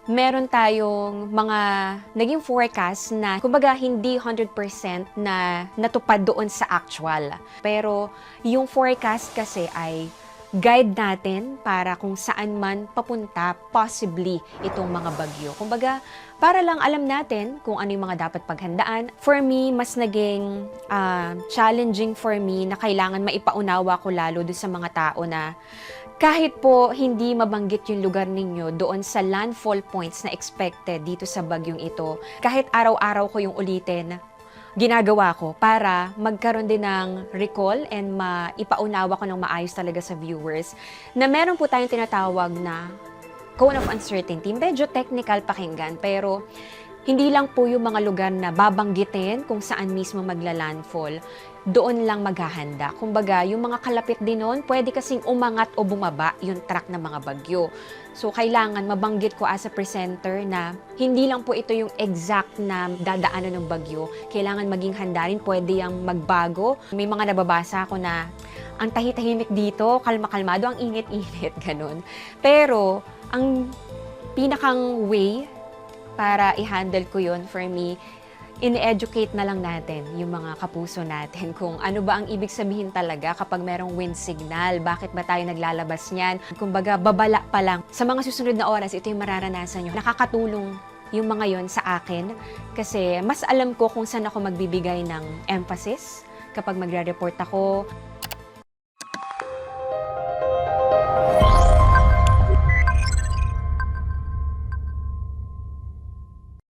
meron tayong mga naging forecast na kumbaga hindi 100% na natupad doon sa actual. Pero yung forecast kasi ay guide natin para kung saan man papunta possibly itong mga bagyo. Kumbaga, para lang alam natin kung ano yung mga dapat paghandaan. For me, mas naging challenging for me na kailangan maipaunawa ko lalo doon sa mga tao na kahit po hindi mabanggit yung lugar ninyo doon sa landfall points na expected dito sa bagyong ito, kahit araw-araw ko yung ulitin, ginagawa ko para magkaroon din ng recall and maipaunawa ko ng maayos talaga sa viewers na meron po tayong tinatawag na cone of uncertainty. Medyo technical pakinggan, pero hindi lang po yung mga lugar na babanggitin kung saan mismo magla-landfall, doon lang maghahanda. Kumbaga, yung mga kalapit din nun, pwede kasing umangat o bumaba yung track ng mga bagyo. So, kailangan mabanggit ko as a presenter na hindi lang po ito yung exact na dadaanan ng bagyo. Kailangan maging handa rin, pwede yung magbago. May mga nababasa ko na ang tahitahimik dito, kalma-kalmado, ang init-init, ganun. Pero, ang pinakang way para i-handle ko yun for me, in-educate na lang natin yung mga kapuso natin kung ano ba ang ibig sabihin talaga kapag merong wind signal, bakit ba tayo naglalabas niyan. Kumbaga, babala pa lang. Sa mga susunod na oras, ito yung mararanasan nyo. Nakakatulong yung mga yon sa akin kasi mas alam ko kung saan ako magbibigay ng emphasis kapag magre-report ako.